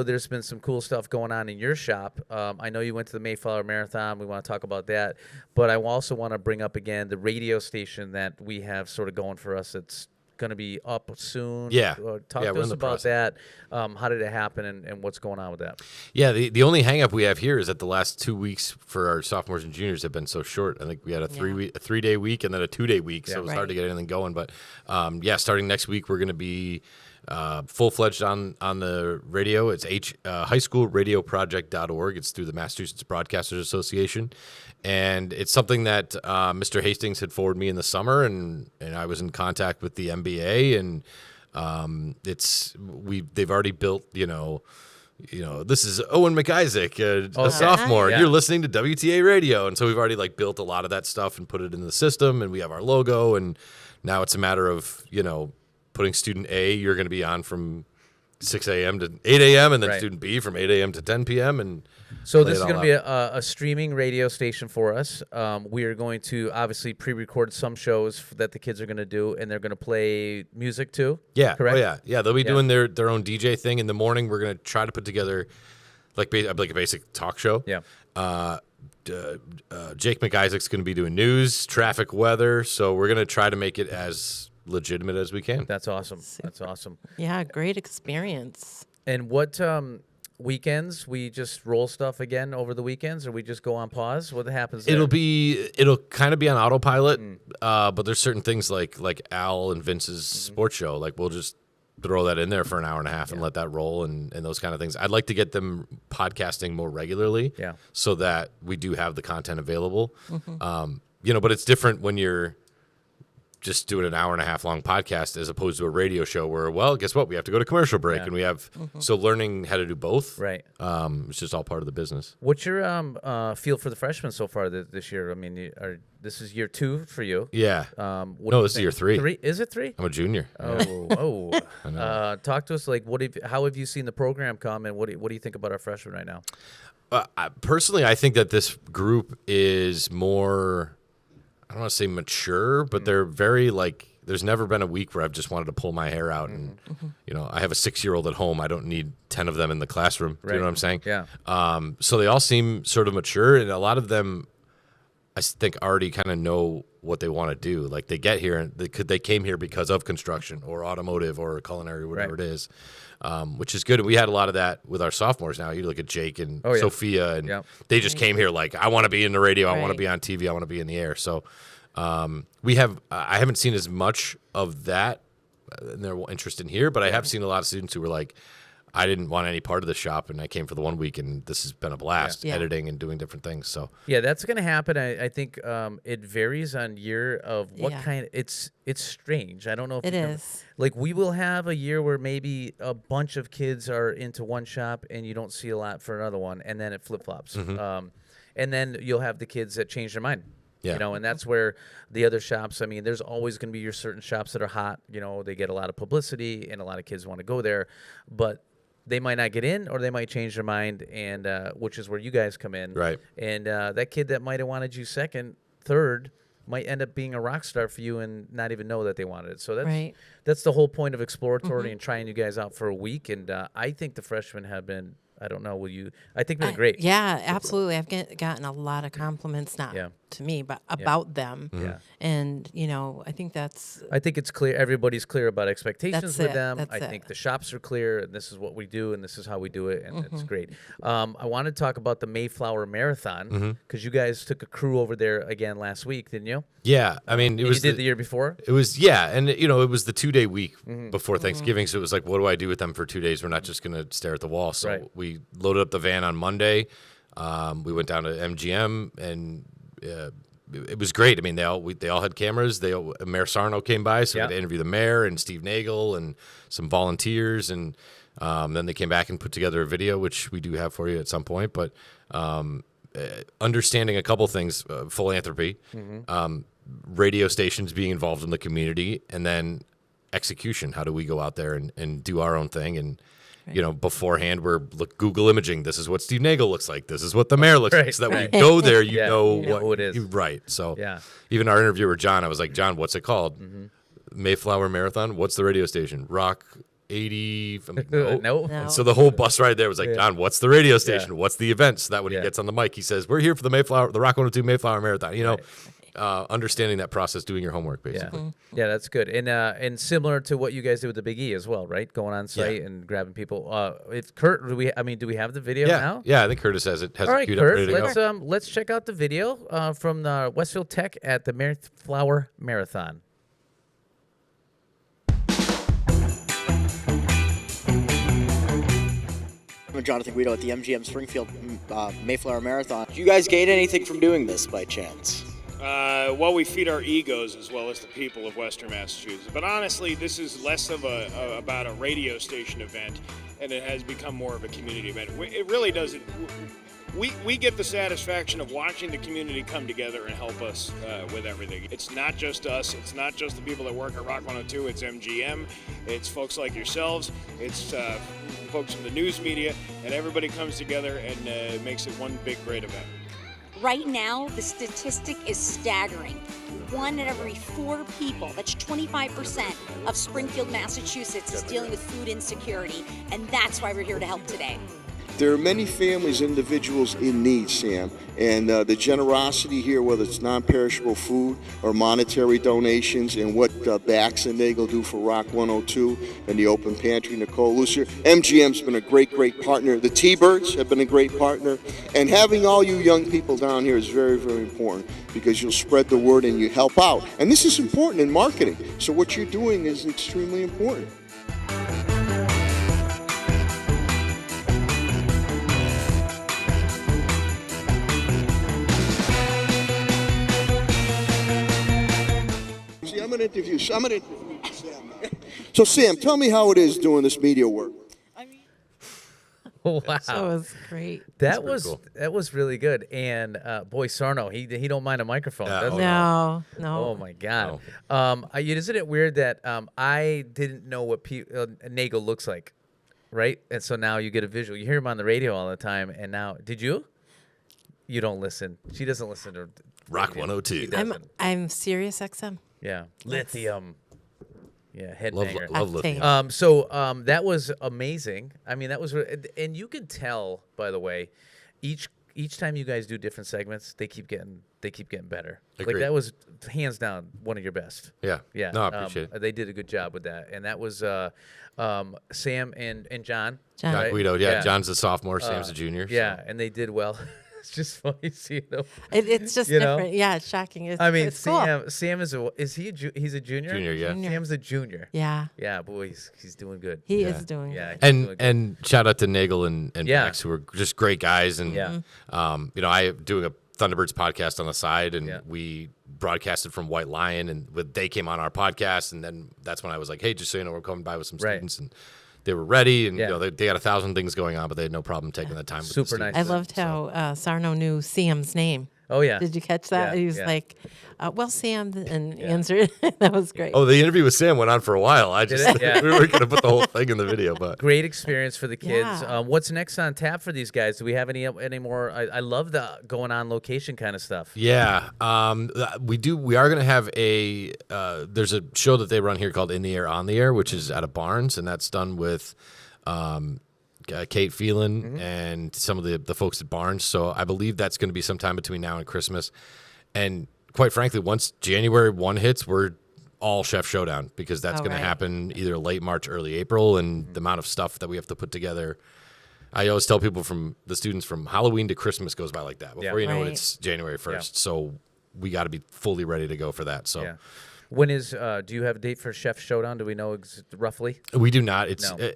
there's been some cool stuff going on in your shop. I know you went to the Mayflower Marathon. We want to talk about that, but I also want to bring up again the radio station that we have sort of going for us. It's going to be up soon. Yeah. Talk Yeah, to we're in us the about process. that. How did it happen, and what's going on with that? Yeah, the only hang up we have here is that the last 2 weeks for our sophomores and juniors have been so short. I think we had a 3-day week and then a 2-day week, so it was hard to get anything going. But starting next week, we're going to be full-fledged on the radio. It's highschoolradioproject.org. It's through the Massachusetts Broadcasters Association. And it's something that Mr. Hastings had forwarded me in the summer, and I was in contact with the MBA, and they've already built, this is Owen McIsaac, a sophomore. Yeah. You're listening to WTA radio, and so we've already built a lot of that stuff and put it in the system, and we have our logo, and now it's a matter of putting student A, you're going to be on from 6 a.m. to 8 a.m. and then Right. student B from 8 a.m. to 10 p.m. and So lay this it is all going to be out. a streaming radio station for us. We are going to obviously pre-record some shows that the kids are going to do, and they're going to play music too. Yeah. Correct? Oh, yeah. They'll be doing their own DJ thing. In the morning, we're going to try to put together like a basic talk show. Yeah. Jake McIsaac's going to be doing news, traffic, weather. So we're going to try to make it as legitimate as we can. That's awesome. That's awesome. Yeah, great experience. And what weekends? We just roll stuff again over the weekends, or we just go on pause? What happens there? It'll kind of be on autopilot, but there's certain things like Al and Vince's sports show. Like we'll just throw that in there for an hour and a half and let that roll and those kind of things. I'd like to get them podcasting more regularly, so that we do have the content available. But it's different when you're just doing an hour and a half long podcast as opposed to a radio show where, well, guess what? We have to go to commercial break and we have, so learning how to do both. Right. It's just all part of the business. What's your feel for the freshmen so far this year? I mean, this is year 2 for you. Yeah. What do No, you this is think? year 3. 3? Is it 3? I'm a junior. Oh. Talk to us. Like, how have you seen the program come, and what do you think about our freshmen right now? Personally, I think that this group is more, I don't want to say mature, but they're very there's never been a week where I've just wanted to pull my hair out. And, I have a 6-year-old at home. I don't need 10 of them in the classroom. Do you know what I'm saying? Yeah. So they all seem sort of mature, and a lot of them, I think, already kind of know what they want to do. Like they get here and they came here because of construction or automotive or culinary, whatever it is, which is good. And we had a lot of that with our sophomores. Now you look at Jake and Sophia, and they just came here like, I want to be in the radio, I want to be on TV, I want to be in the air. So I haven't seen as much of that in their interest in here, but I have seen a lot of students who were like, I didn't want any part of the shop, and I came for the 1 week, and this has been a blast, editing and doing different things. So yeah, that's going to happen. I think it varies on year of what kind. It's strange. I don't know if it is. Like we will have a year where maybe a bunch of kids are into one shop, and you don't see a lot for another one, and then it flip flops. And then you'll have the kids that change their mind. Yeah. You know, and that's where the other shops, I mean, there's always going to be your certain shops that are hot. You know, they get a lot of publicity and a lot of kids want to go there, but they might not get in or they might change their mind, and which is where you guys come in. Right. And that kid that might have wanted you second, third, might end up being a rock star for you and not even know that they wanted it. So that's the whole point of exploratory and trying you guys out for a week. And I think the freshmen have been, I don't know, I think they're great. Yeah, absolutely. I've gotten a lot of compliments, not Yeah. to me, but about them. Yeah. And, you know, I think I think it's clear. Everybody's clear about expectations That's with it, them. that's I it. think the shops are clear, and this is what we do, and this is how we do it, and it's great. I want to talk about the Mayflower Marathon because you guys took a crew over there again last week, didn't you? Yeah, I mean, it And was you did the year before. It was, yeah, and you know, it was the 2-day week before Thanksgiving, so it was like, what do I do with them for 2 days? We're not just gonna stare at the wall. So Right. we loaded up the van on Monday. We went down to MGM, and it was great. I mean, they all had cameras. Mayor Sarno came by, so we had to interview the mayor and Steve Nagel and some volunteers, and then they came back and put together a video, which we do have for you at some point. But understanding a couple things, philanthropy, radio stations being involved in the community, and then execution. How do we go out there and do our own thing? And, you know, beforehand, we're Google imaging. This is what Steve Nagel looks like. This is what the mayor looks like. So that when you go there, you know who it is. Right. So Yeah. even our interviewer, John, I was like, John, what's it called? Mayflower Marathon? What's the radio station? Rock 80? I'm like, no. No. And so the whole bus ride there was like, John, what's the radio station? Yeah. What's the event? So that when he gets on the mic, he says, we're here for the Rock 102 Mayflower Marathon. You know, understanding that process, doing your homework, basically. Yeah, that's good. And similar to what you guys did with the Big E as well, right? Going on site and grabbing people. If Kurt, do we have the video now? Yeah, I think Curtis has it. All right, queued up, ready Kurt, to go. let's check out the video from the Westfield Tech at the Mayflower Marathon. I'm Jonathan Guido at the MGM Springfield Mayflower Marathon. Do you guys gain anything from doing this by chance? Well, we feed our egos as well as the people of Western Massachusetts. But honestly, this is less of about a radio station event, and it has become more of a community event. It really doesn't. We get the satisfaction of watching the community come together and help us with everything. It's not just us. It's not just the people that work at Rock 102. It's MGM. It's folks like yourselves. It's folks from the news media, and everybody comes together and makes it one big, great event. Right now, the statistic is staggering. 1 in every 4 people, that's 25% of Springfield, Massachusetts, is dealing with food insecurity, and that's why we're here to help today. There are many families, individuals in need, Sam, and the generosity here, whether it's non-perishable food or monetary donations, and what Bax and Nagel do for Rock 102 and the Open Pantry, Nicole Lucier. MGM's been a great, great partner. The T-Birds have been a great partner, and having all you young people down here is very, very important because you'll spread the word and you help out. And this is important in marketing, so what you're doing is extremely important. I'm going to interview Sam. So, Sam, tell me how it is doing this media work. Wow, That was great. that was cool. that was really good. And boy, Sarno, he don't mind a microphone, Yeah, does oh, he? No, no. Oh my God! Isn't it weird that I didn't know what Nagel looks like, right? And so now you get a visual. You hear him on the radio all the time, and now did you? You don't listen. She doesn't listen to Rock radio. 102. She doesn't. I'm Sirius XM. Yeah, lithium. Yeah, Love headbanger. lithium. So that was amazing. I mean, that was, and you can tell, by the way, each time you guys do different segments, they keep getting better. Agreed. Like that was hands down one of your best. Yeah. Yeah. No, I appreciate it. They did a good job with that, and that was Sam and John. John. John right? Guido, yeah. John's a sophomore, Sam's a junior. Yeah, so. and they did well. It's just funny seeing them. It's just You know? different. Yeah, it's shocking. It's, I mean, it's cool. Sam is he he's a junior? Junior, yeah. Junior. Sam's a junior. Yeah, Yeah, boy, he's doing good. he Yeah. is doing Yeah, good. he's doing good. And shout out to Nagel and Yeah. Max, who are just great guys. And, Yeah. you know, I am doing a Thunderbirds podcast on the side, and Yeah. we broadcasted from White Lion, and they came on our podcast, and then that's when I was like, hey, just so you know, we're coming by with some Right. students, and they were ready, and Yeah. you know, they had 1,000 things going on, but they had no problem taking the time. With Super the nice. students. I loved how Sarno knew Sam's name. Oh, yeah. Did you catch that? Yeah, He was yeah. like, well, Sam, and answered. That was great. Oh, the interview with Sam went on for a while. I just it? Yeah. we were going to put the whole thing in the video, but Great experience for the kids. Yeah. What's next on tap for these guys? Do we have any more? I love the going on location kind of stuff. yeah, we do. We are going to have a. There's a show that they run here called In the Air, On the Air, which is out of Barnes, and that's done with Kate Phelan and some of the folks at Barnes. So I believe that's going to be sometime between now and Christmas. And quite frankly, once January 1 hits, we're all Chef Showdown because that's going to happen either late March, early April, and the amount of stuff that we have to put together. I always tell people the students from Halloween to Christmas goes by like that. Before you know it, it's January 1st. Yeah. So we got to be fully ready to go for that. So. Yeah. When is? Do you have a date for Chef Showdown? Do we know roughly? We do not. It's No.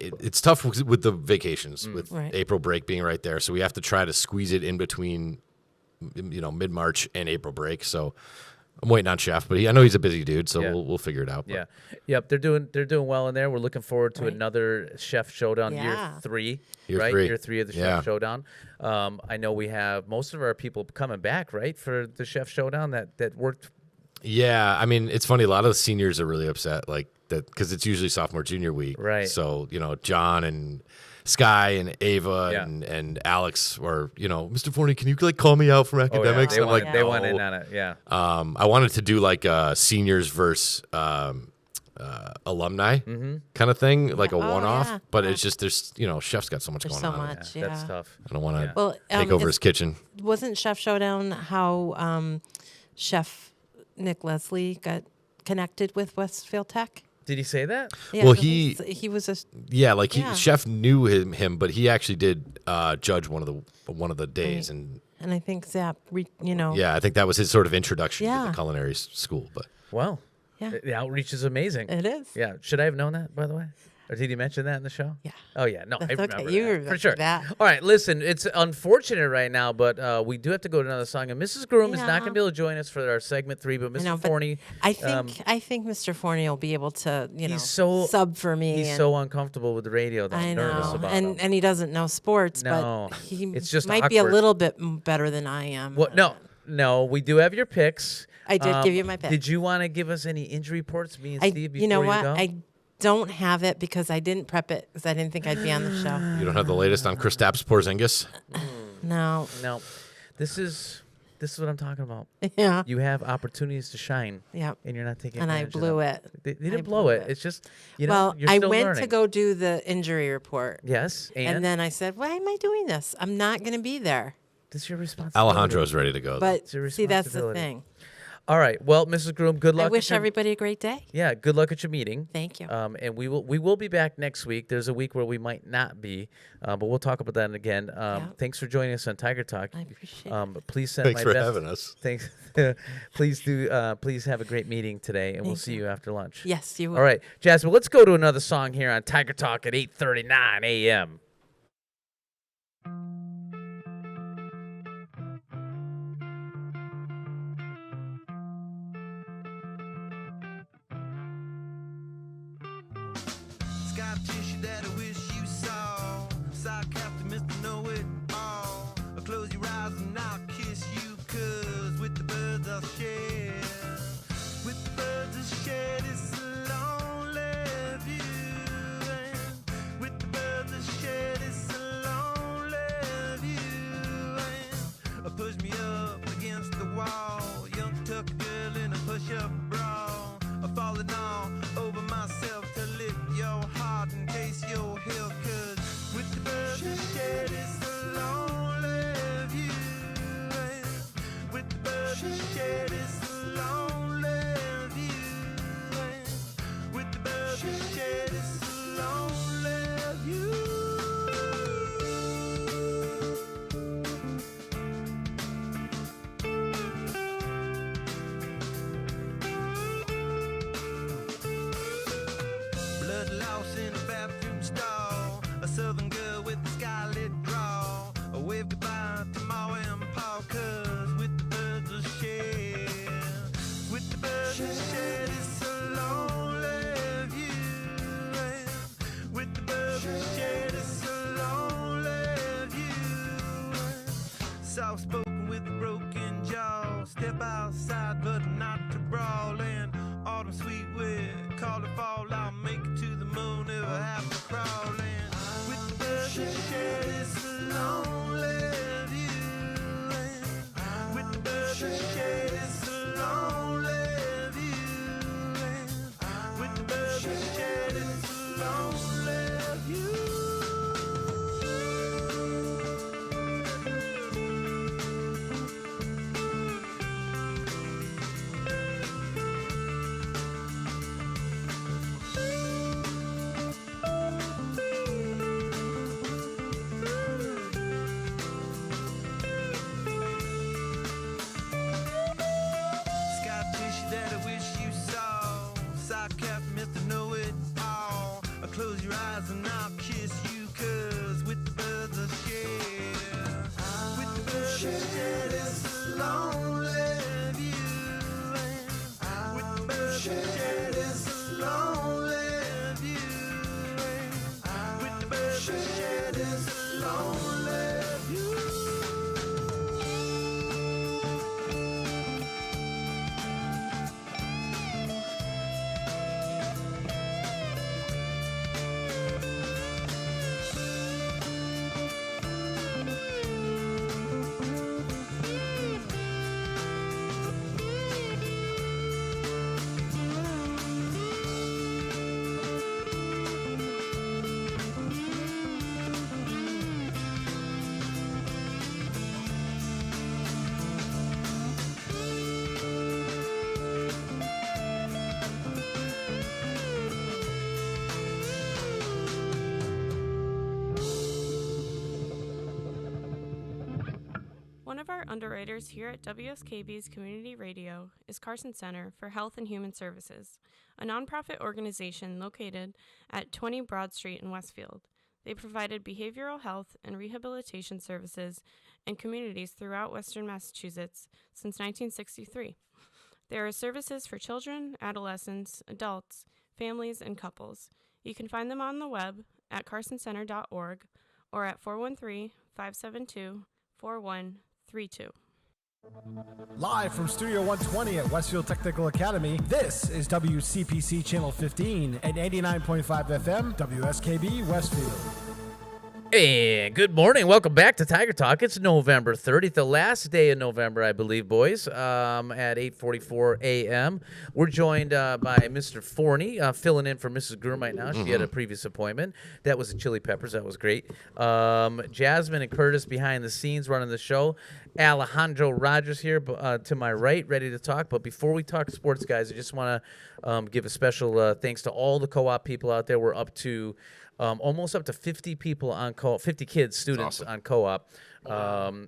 It's tough with the vacations, with Right. April break being right there. So we have to try to squeeze it in between, mid-March and April break. So I'm waiting on Chef, but I know he's a busy dude, so Yeah. we'll figure it out. But. Yeah. Yep. They're doing well in there. We're looking forward to another Chef Showdown year Yeah. 3. Year right? 3. Year 3 of the Yeah. Chef Showdown. I know we have most of our people coming back, right, for the Chef Showdown that worked. Yeah, I mean, it's funny. A lot of the seniors are really upset, like that, because it's usually sophomore, junior week. Right. So John and Sky and Ava Yeah. and Alex were, Mr. Forney, can you call me out from academics? They And I'm went, like, they went in "No." on it. Yeah. I wanted to do like a seniors versus alumni kind of thing, like a one-off. yeah. But it's just there's Chef's got so much There's going so on. much. That's Yeah. tough. I don't want to Well, take over his kitchen. Wasn't Chef Showdown how Chef Nick Leslie got connected with Westfield Tech? Did he say that? Yeah, Well, so he was a Yeah, like Yeah. Chef knew him, but he actually did judge one of the days, and I think Zap, yeah, I think that was his sort of introduction to Yeah. the culinary school. But Well, Yeah. the outreach is amazing. It is. Yeah. Should I have known that, by the way? Or did he mention that in the show? Yeah. Oh, yeah. No, That's I okay. remember You that, for remember sure. that. All right, listen, it's unfortunate right now, but we do have to go to another song. And Mrs. Groom is not going to be able to join us for our segment 3, but Mr. Forney. I think Mr. Forney will be able to, he's so sub for me. He's and so uncomfortable with the radio that I I'm nervous know, about him. and he doesn't know sports, No, but he it's just might be a awkward. little bit better than I am. Well, no, we do have your picks. I did give you my picks. Did you want to give us any injury reports, me and I, Steve, before you know you what? go? I don't have it because I didn't prep it because I didn't think I'd be on the show. you don't have the latest on Kristaps Porzingis? No. No, this is what I'm talking about. Yeah. You have opportunities to shine. Yep. And you're not taking And I advantage of blew them. it. They I didn't blow blew it. it. It's just, Well, you're I still went learning. to go do the injury report. Yes, And then I said, why am I doing this? I'm not going to be there. This is your responsibility. Alejandro's ready to go. But It's your see, that's the responsibility. thing. All right. Well, Mrs. Groom, good luck. I wish at your, everybody a great day. Yeah, good luck at your meeting. Thank you. And we will be back next week. There's a week where we might not be, but we'll talk about that again. Thanks for joining us on Tiger Talk. I appreciate it. Please send Thanks my for best. having us. Thanks. Please do. Please have a great meeting today, and we'll see you after lunch. Yes, you will. All right, Jasmine. Let's go to another song here on Tiger Talk at 8:39 a.m. Scar tissue that I wish you saw. Sarcastic Mr. Know It All. Close your eyes and I'll kiss you, 'cause with the birds I'll share. With the birds I'll share this lonely view. And with the birds I'll share this lonely view. And push me up against the wall. Young tuck girl in a push-up bra. Falling all over myself to lift your heart in case you're held, 'cause with the birds we share this lonely view. And with the birds we share this lonely view. And with the birds we share this lonely view. Blood loss in a bathroom stall. A southern girl with a scarlet draw. A wave goodbye to Ma and Pa, 'cause with the birds will share. With the birds will share this lonely view. And with the birds will share this lonely view. Soft spoken with you rise and I'll kiss you, 'cause with the birds of shed, with the birds of shed is a lonely view, and with the birds of shed is a lonely view, and with the birds of shed is a lonely view. One of our underwriters here at WSKB's Community Radio is Carson Center for Health and Human Services, a nonprofit organization located at 20 Broad Street in Westfield. They provided behavioral health and rehabilitation services in communities throughout Western Massachusetts since 1963. There are services for children, adolescents, adults, families, and couples. You can find them on the web at carsoncenter.org or at 413-572-4132. Live from Studio 120 at Westfield Technical Academy, this is WCPC Channel 15 at 89.5 FM, WSKB Westfield. And good morning. Welcome back to Tiger Talk. It's November 30th, the last day of November, I believe, boys, at 8:44 a.m. We're joined by Mr. Forney, filling in for Mrs. Groom right now. She had a previous appointment. That was the Chili Peppers. That was great. Jasmine and Curtis behind the scenes running the show. Alejandro Rogers here to my right, ready to talk. But before we talk sports, guys, I just want to give a special thanks to all the co-op people out there. We're up to almost up to 50 people on co-op, 50 kids, students on co-op,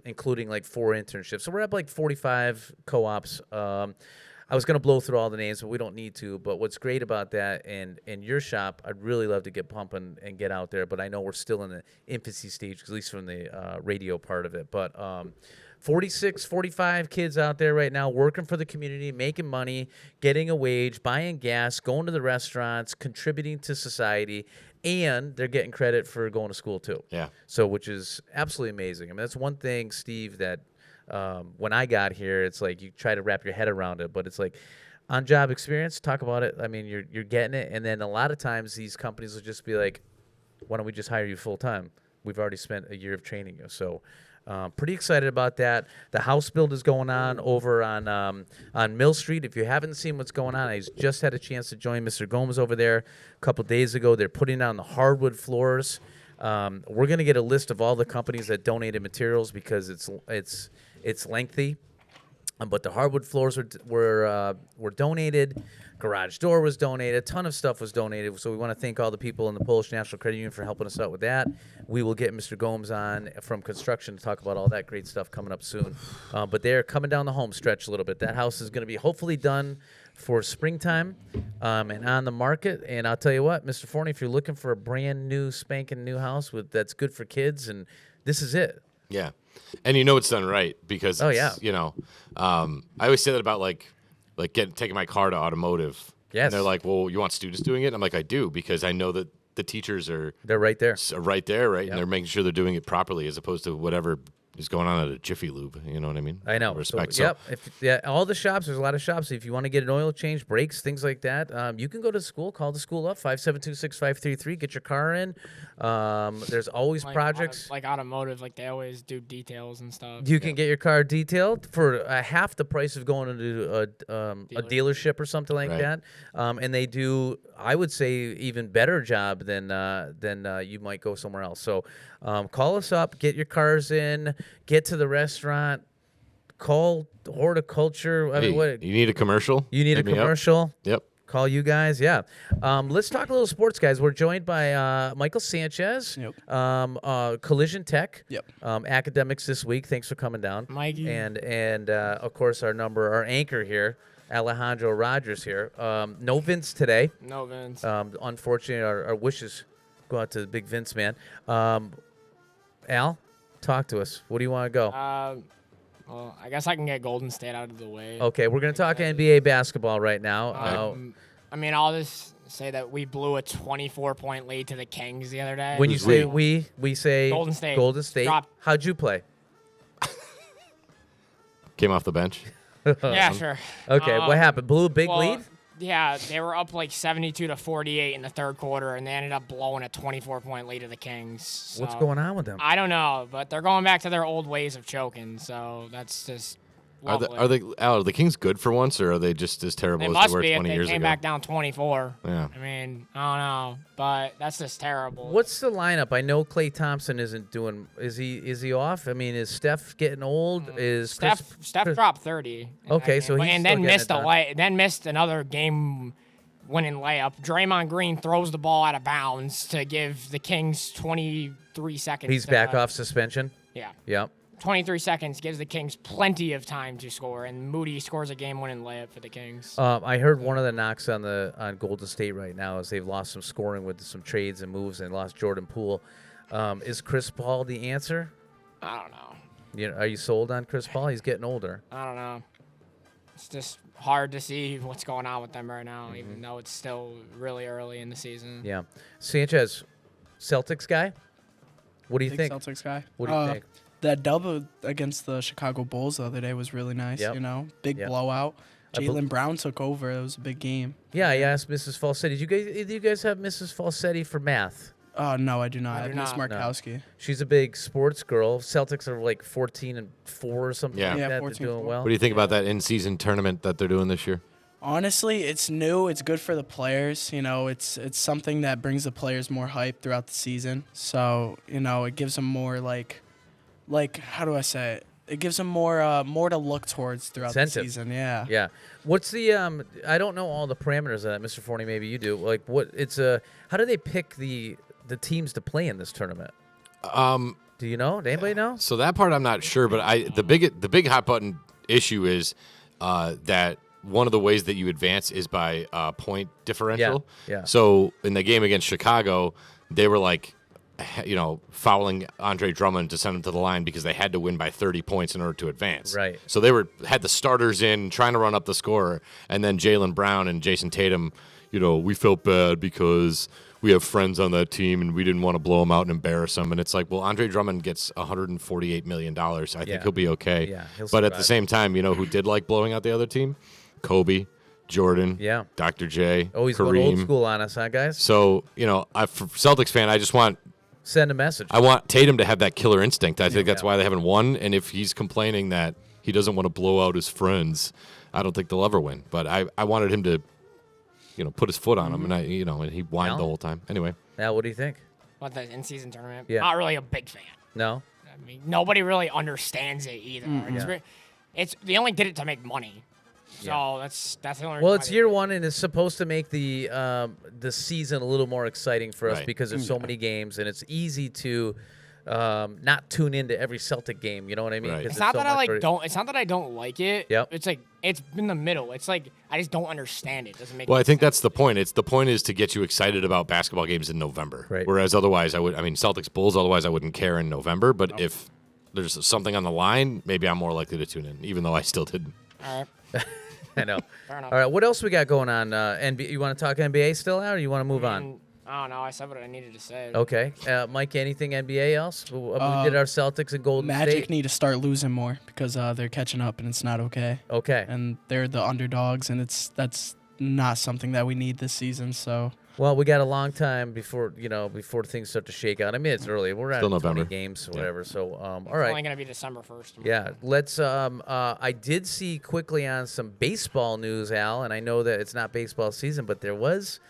including like 4 internships. So we're at like 45 co-ops. I was going to blow through all the names, but we don't need to. But what's great about that and your shop, I'd really love to get pumping and get out there. But I know we're still in the infancy stage, at least from the radio part of it. But 46, 45 kids out there right now working for the community, making money, getting a wage, buying gas, going to the restaurants, contributing to society, and they're getting credit for going to school too. Yeah. So, which is absolutely amazing. I mean, that's one thing, Steve, that when I got here, it's like you try to wrap your head around it, but it's like on-job experience, talk about it. I mean, you're getting it, and then a lot of times these companies will just be like, why don't we just hire you full-time? We've already spent a year of training you. So pretty excited about that. The house build is going on over on Mill Street. If you haven't seen what's going on, I just had a chance to join Mr. Gomes over there a couple days ago. They're putting down the hardwood floors. We're going to get a list of all the companies that donated materials because it's lengthy. But the hardwood floors were donated. Garage door was donated. A ton of stuff was donated. So we want to thank all the people in the Polish National Credit Union for helping us out with that. We will get Mr. Gomes on from construction to talk about all that great stuff coming up soon. But they're coming down the home stretch a little bit. That house is going to be hopefully done for springtime and on the market. And I'll tell you what, Mr. Forney, if you're looking for a brand new, spanking new house that's good for kids, and this is it. Yeah. And you know it's done right because you know, I always say that about like taking my car to automotive. Yes. And they're like, well, you want students doing it? I'm like, I do, because I know that the teachers they're right there. Right there, right? Yep. And they're making sure they're doing it properly as opposed to whatever is going on at a Jiffy Lube. You know what I mean? I know. Respect. Yep. All the shops, there's a lot of shops. If you want to get an oil change, brakes, things like that, you can go to school, call the school up, 572-6533, get your car in. There's always projects. Like automotive, like they always do details and stuff. You can get your car detailed for half the price of going into a dealership or something like that. And they do, I would say, even better job than you might go somewhere else. So call us up, get your cars in, get to the restaurant, call horticulture. I mean, what you need a commercial? You need a commercial? Yep. Call you guys, yeah. Let's talk a little sports, guys. We're joined by Michael Sanchez, Collision Tech, academics this week. Thanks for coming down, Mikey, and of course our anchor here, Alejandro Rogers here. No Vince today. No Vince. Unfortunately, our wishes Go out to the big Vince man. Al, talk to us. What do you want to go? Well, I guess I can get Golden State out of the way. Okay, we're going to talk NBA basketball right now. I mean, I'll just say that we blew a 24-point lead to the Kings the other day. When you say we say Golden State. Golden State. Dropped. How'd you play? Came off the bench. Yeah, sure. Okay, what happened? Blew a big lead? Yeah, they were up like 72-48 in the third quarter, and they ended up blowing a 24-point lead to the Kings. So, What's going on with them? I don't know, but they're going back to their old ways of choking, so that's just lovely. Are the Kings good for once, or are they just as terrible They as must they were be 20 if years they came ago? back down 24. Yeah. I mean, I don't know, but that's just terrible. What's the lineup? I know Klay Thompson isn't doing. Is he off? I mean, is Steph getting old? Is Steph dropped 30. Okay, so he's and still then getting missed another game-winning layup. Draymond Green throws the ball out of bounds to give the Kings 23 seconds. He's back off suspension. Yeah. Yep. 23 seconds gives the Kings plenty of time to score, and Moody scores a game-winning layup for the Kings. I heard one of the knocks on Golden State right now is they've lost some scoring with some trades and moves and lost Jordan Poole. Is Chris Paul the answer? I don't know. Are you sold on Chris Paul? He's getting older. I don't know. It's just hard to see what's going on with them right now, even though it's still really early in the season. Yeah. Sanchez, Celtics guy? What do you think? Celtics guy. What do you think? That dub against the Chicago Bulls the other day was really nice. Yep. You know, big Yep. blowout. Jaylen Brown took over. It was a big game. Yeah, I asked Mrs. Falsetti. Did you guys have Mrs. Falsetti for math? No, I do not. I do Miss not. Markowski. She's a big sports girl. Celtics are like 14-4 or something Yeah. like Yeah, that. They're 14-4. doing well. What do you think about that in-season tournament that they're doing this year? Honestly, it's new. It's good for the players. You know, it's something that brings the players more hype throughout the season. So, you know, it gives them more like how do I say it? It gives them more to look towards throughout Incentive. the season. Yeah. Yeah. What's the I don't know all the parameters of that, Mr. Forney. Maybe you do. Like, what? It's how do they pick the teams to play in this tournament? Do you know? Does anybody know? So that part I'm not sure, but the big hot button issue is that one of the ways that you advance is by point differential. Yeah. So in the game against Chicago, they were like, fouling Andre Drummond to send him to the line because they had to win by 30 points in order to advance. Right. So they had the starters in trying to run up the score, and then Jaylen Brown and Jason Tatum, we felt bad because we have friends on that team and we didn't want to blow them out and embarrass them. And it's like, well, Andre Drummond gets $148 million. I think he'll be okay. Yeah, he'll but at survive. the same time, who did like blowing out the other team? Kobe, Jordan, Dr. J, Always Kareem. going old school on us, huh, guys? So, for Celtics fan, I just want Send a message. I want Tatum to have that killer instinct. I think that's why they haven't won. And if he's complaining that he doesn't want to blow out his friends, I don't think they'll ever win. But I wanted him to, put his foot on him, and and he whined the whole time. Anyway. Now, what do you think? What, the in-season tournament? Yeah. Not really a big fan. No. I mean, nobody really understands it either. They only did it to make money. So that's the only reason Well, why it's they- year one, and it's supposed to make the season a little more exciting for us Right. because there's so many games, and it's easy to not tune into every Celtic game. You know what I mean? Right. 'Cause It's not so that I much like don't. It's not that I don't like it. Yep. It's like it's in the middle. It's like I just don't understand it. Doesn't make. Well, I any think sense. that's the point. The point is to get you excited about basketball games in November. Right. Whereas otherwise, Celtics Bulls. Otherwise, I wouldn't care in November. But if there's something on the line, maybe I'm more likely to tune in, even though I still didn't. All right. I know. Fair enough. All right, what else we got going on? NBA, you want to talk NBA still out, or you want to move on? I don't know. I said what I needed to say. Okay. Mike, anything NBA else? We did our Celtics and Golden Magic State. need to start losing more because they're catching up and it's not okay. Okay. And they're the underdogs, and that's not something that we need this season. So Well, we got a long time before things start to shake out. I mean, it's early. We're at Still 20 November. games or whatever. So, all It's right. only gonna be December 1st. Yeah, let's. I did see quickly on some baseball news, Al, and I know that it's not baseball season, but there was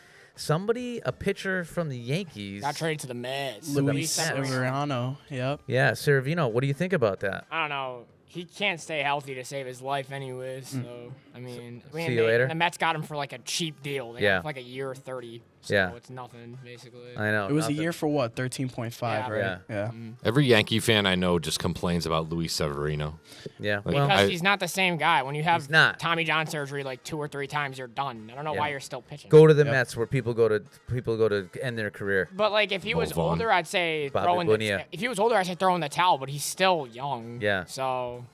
a pitcher from the Yankees. Got traded to the Mets. Luis Mets. Severino, yep. Yeah, Severino. What do you think about that? I don't know. he can't stay healthy to save his life anyways. So I mean, See you later. The Mets got him for like a cheap deal. They got Yeah. him for like a year 30. So Yeah. it's nothing basically. I know. It was nothing. a year for what? 13.5, Yeah. right? Yeah. Every Yankee fan I know just complains about Luis Severino. Yeah. Like, Well, Because he's not the same guy. When you have He's not. Tommy John surgery like 2 or 3 times, you're done. I don't know Yeah. why you're still pitching. go to the Mets where people go to end their career. But like if he was Vaughn. older, I'd say Bobby throw in Bonilla. if he was older, I'd say throw in the towel. But he's still young. Yeah. So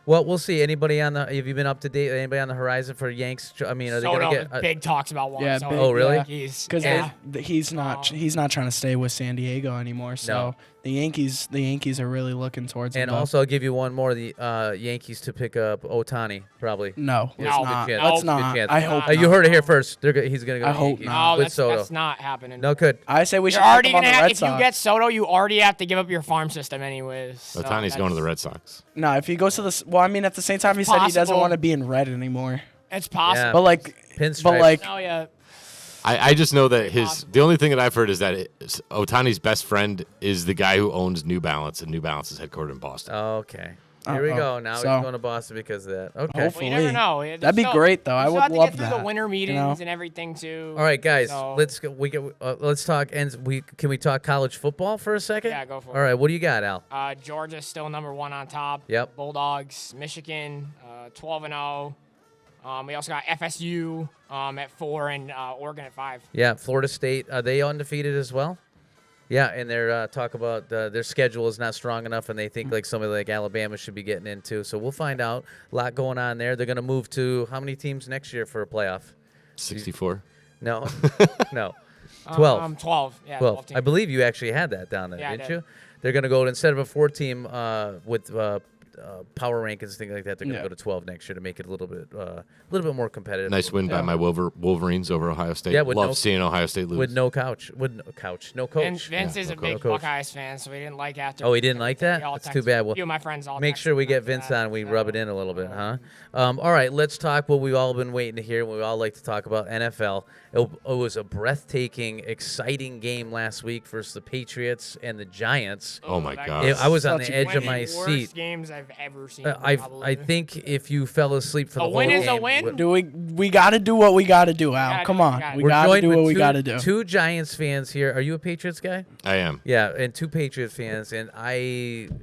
Well, we'll see. Anybody on the? Have you been up to date? Anybody on the horizon for Yanks? I mean, are they Soto, gonna get? there's big talks about Juan Yeah, Soto. big- Oh, really? yeah. He's Because yeah. he's not trying to stay with San Diego anymore. So No. the Yankees are really looking towards him. And though. also, I'll give you one more. The Yankees to pick up Otani, probably. no, No. let's Good not. chance. Let's Good not. chance. I hope You not. heard it here first. He's gonna go. I to hope Yankees not. No, with Soto. that's not happening. No, good. I say we You're should pick already him on gonna the have, Red if you Sox. get Soto, you already have to give up your farm system anyways. So Otani's going to the Red Sox. No, if he goes to the well, I mean, at the same time, he said he doesn't Possible. want to be in red anymore. It's possible. But like, Pinstripes. but like, Oh yeah. I just know that the only thing that I've heard is that Otani's best friend is the guy who owns New Balance, and New Balance is headquartered in Boston. Okay. Here we go. Now So- he's going to Boston because of that. Okay. Hopefully. Well, you never know. There's That'd be still- great, though. you I still would have to love get through that, the winter you meetings know? and everything too. All right, guys. So- Let's talk. Can we talk college football for a second? Yeah, go for All it. right. What do you got, Al? Georgia's still number 1 on top. Yep. Bulldogs, Michigan, 12-0. We also got FSU at 4 and Oregon at 5. Yeah, Florida State. Are they undefeated as well? Yeah, and they're talk about their schedule is not strong enough, and they think like somebody like Alabama should be getting into. So we'll find out. A lot going on there. They're going to move to how many teams next year for a playoff? 64. No, no, 12. 12. Yeah, 12. 12 I teams. believe you actually had that down there, Yeah, I didn't did. you? They're going to go instead of a 4-team with power rankings, things like that. They're going to go to 12 next year to make it a little bit more competitive. Nice win by my Wolverines over Ohio State. Yeah, with Love no- seeing Ohio State lose. with no coach, no coach. And Vince is a big coach. Buckeyes fan, so he didn't like after. Oh, he didn't like that? We all That's too texted- bad. A Well, few of my friends all make texted sure we him get after Vince that, on. We so- rub it in a little bit, huh? All right, let's talk what we've all been waiting to hear. We all like to talk about NFL. It was a breathtaking, exciting game last week versus the Patriots and the Giants. Oh, my that God. was I was on Such the a edge one of my the worst seat. games I've ever seen. I probably. think if you fell asleep for the A whole win game, is a win? would- Do we got to do what we got to do, Al? gotta Come do what on, we gotta we We're got to joined do with what we two- got to do. Two Giants fans here. Are you a Patriots guy? I am. Yeah, and two Patriots fans, and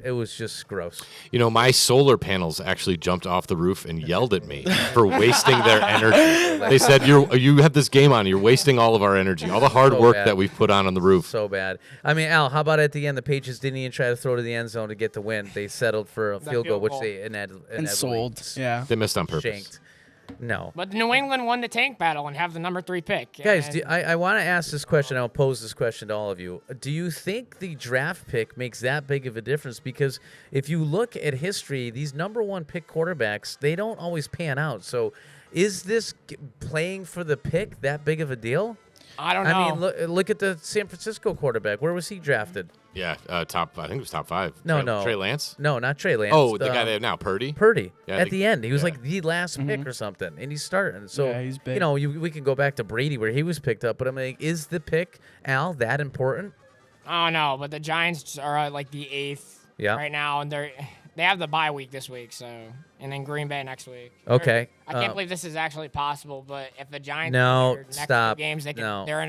it was just gross. You know, my solar panels actually jumped off the roof and yelled at me for wasting their energy. They said, "You have this game on. You're wasting all of our energy, all the hard So work bad. that we've put on the roof." So bad. I mean, Al, how about at the end? The Patriots didn't even try to throw to the end zone to get the win. They settled for a field goal, field which goal. they and sold. Yeah. They missed on purpose. shanked. No. But New England won the tank battle and have the number 3 pick. Guys, And I want to ask this question. I'll pose this question to all of you. Do you think the draft pick makes that big of a difference? Because if you look at history, these number 1 pick quarterbacks, they don't always pan out. So is this playing for the pick that big of a deal? I don't know. I mean, look at the San Francisco quarterback. Where was he drafted? Yeah, I think it was top 5. No, Trey, no. Trey Lance? No, not Trey Lance. Oh, the guy they have now, Purdy? Purdy Yeah, at the end. He was like the last Mm-hmm. pick or something, and he's starting. So Yeah, he's big. you know, we can go back to Brady where he was picked up, but I'm like, is the pick, Al, that important? I don't know, but the Giants are like the 8th Yeah. right now, and they have the bye week this week, so and then Green Bay next week. Okay. I can't believe this is actually possible, but if the Giants No, win their next stop. 2 games, they can, No. they're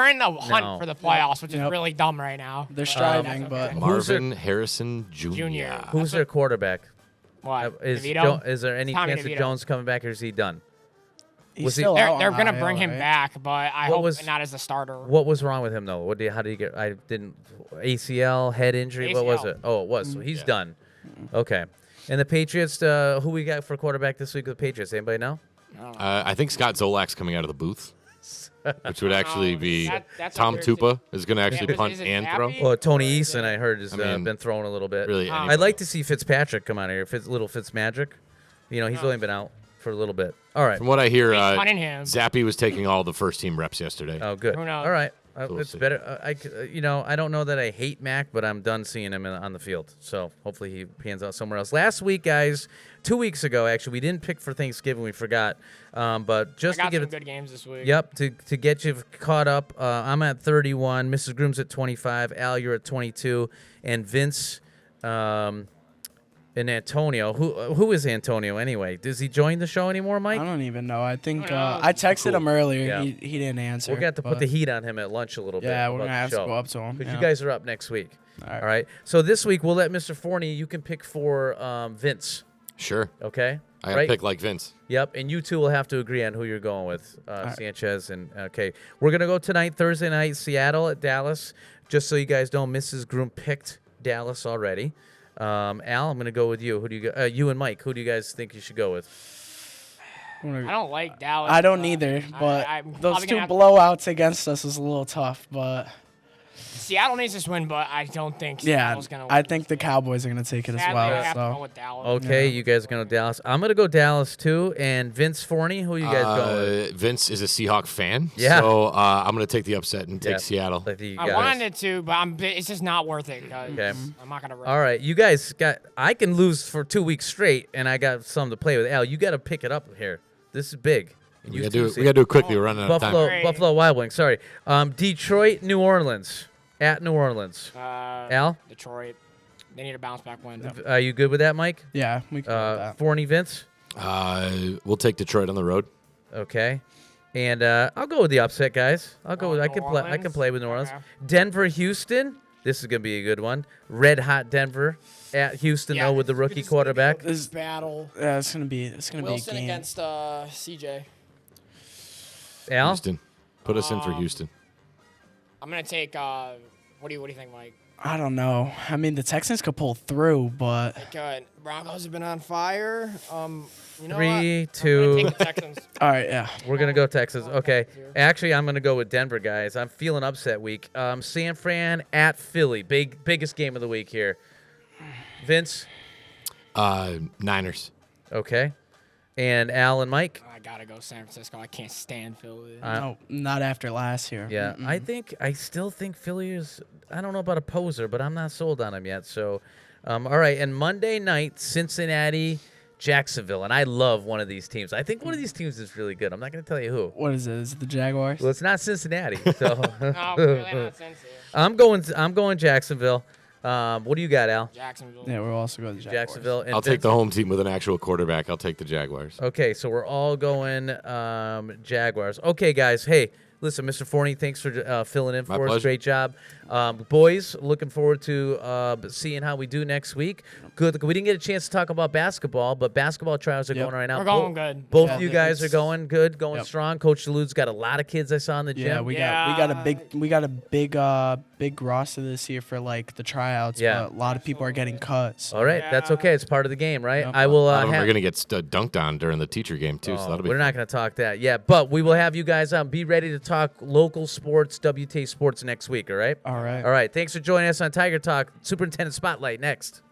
in the hunt No. for the playoffs, which is Yep. really dumb right now. They're But striving, that's but okay. Marvin Harrison Jr. Junior. Who's their quarterback? What? Is DeVito? is there any Tommy chance of DeVito. Jones coming back, or is he done? he's Was he- still out They're on gonna IL, bring him right? back, but I What hope was- not as a starter. What was wrong with him though? How did he get? I didn't ACL, head injury. What was ACL. it? Oh, it was. So he's Yeah. done. Okay. And the Patriots, who we got for quarterback this week with the Patriots? Anybody know? I think Scott Zolak's coming out of the booth, which would actually be that's Tom weird, too. Tupa is going to actually but punt is it and throw. Happy? Well, Tony Eason, I heard, has I mean, been throwing a little bit. Really, I'd I'd like to see Fitzpatrick come out here. Little Fitzmagic. You know, he's only been out for a little bit. All right. From what I hear, punting him. Zappy was taking all the first team reps yesterday. Oh, good. Who knows? All right. we'll It's see. better. I don't know that I hate Mac, but I'm done seeing him on the field. So hopefully he pans out somewhere else. Last week, guys, 2 weeks ago, actually, we didn't pick for Thanksgiving. We forgot. But I just to got give some it. good games this week. Yep, to get you caught up, I'm at 31. Mrs. Groom's at 25. Al, you're at 22, and Vince And Antonio, who is Antonio anyway? Does he join the show anymore, Mike? I don't even know. I think I texted him earlier. Yeah. He didn't answer. We're going to have to put but- the heat on him at lunch a little bit. Yeah, we're about gonna the have to show. go up to him, Because yeah. you guys are up next week. All right. So this week we'll let Mr. Forney. You can pick for Vince. Sure. Okay. I gotta pick like Vince. Yep. And you two will have to agree on who you're going with, Sanchez and okay. We're gonna go tonight, Thursday night, Seattle at Dallas. Just so you guys know, Mrs. Groom picked Dallas already. Al, I'm gonna go with you. Who do you go? You and Mike. Who do you guys think you should go with? I don't like Dallas. I don't either, but I'm those probably two gonna have- blowouts against us is a little tough. But Seattle needs this win, but I don't think yeah, Seattle's gonna win. I think the Cowboys are gonna take it as Sadly, I well. have to So go with Dallas. Okay, you guys are going to Dallas. I'm going to go Dallas too. And Vince Forney, who are you guys going with? Vince is a Seahawk fan. Yeah. So I'm going to take the upset and take Yeah, Seattle. I wanted to, but it's just not worth it. Okay. I'm not gonna. All right, you guys got. I can lose for 2 weeks straight, and I got some to play with. Al, you got to pick it up here. This is big. And We you gotta two do it- see- we gotta do it quickly. We're running out of time. Buffalo Wild Wings. Sorry. Detroit, New Orleans. At New Orleans. Al, Detroit. They need a bounce back win. are you good with that, Mike? Yeah, we can go with that. Forney, Vince. We'll take Detroit on the road. Okay. And I'll go with the upset, guys. I'll go with. I can play with New Orleans. Denver, Houston. This is gonna be a good one. Red hot Denver at Houston though with the rookie quarterback. This battle. Yeah, it's gonna be Wilson a game. against CJ. Al, Houston. Put us in for Houston. I'm gonna take. What do you think, Mike? I don't know. I mean, the Texans could pull through, but Good. Broncos have been on fire. You know 3, what? 2. I'm gonna take the Texans. all right, yeah. We're gonna go Texas. Okay. Actually, I'm gonna go with Denver, guys. I'm feeling upset week. San Fran at Philly. Biggest game of the week here. Vince. Niners. Okay. And Al and Mike. I gotta go San Francisco. I can't stand Philly. No, not after last year. Yeah, I still think Philly is. I don't know about a poser, but I'm not sold on him yet. So, all right. And Monday night, Cincinnati, Jacksonville, and I love one of these teams. I think one of these teams is really good. I'm not going to tell you who. What is it? Is it the Jaguars? Well, it's not Cincinnati. So No, really not Cincy. I'm going Jacksonville. What do you got, Al? Jacksonville. Yeah, we're also going to Jaguars. Jacksonville. And I'll take the home team with an actual quarterback. I'll take the Jaguars. Okay, so we're all going Jaguars. Okay, guys. Hey, listen, Mr. Forney, thanks for filling in My for us. pleasure. Great job. Boys, looking forward to seeing how we do next week. Good. We didn't get a chance to talk about basketball, but basketball trials are going right now. We're going good. Both Yeah, of you guys are it's- going good, going Yep. strong. Coach Delude's got a lot of kids I saw in the gym. Yeah, we got a big roster this year for like the tryouts. Yeah. But a lot of people are getting cut. So. All right, that's okay. It's part of the game, right? Yep. I will. A lot of them have- are going to get dunked on during the teacher game, too. So that'll be we're not going to talk that. Yeah, but we will have you guys be ready to talk local sports, WTA sports next week, all right? All right. All right. Thanks for joining us on Tiger Talk. Superintendent Spotlight next.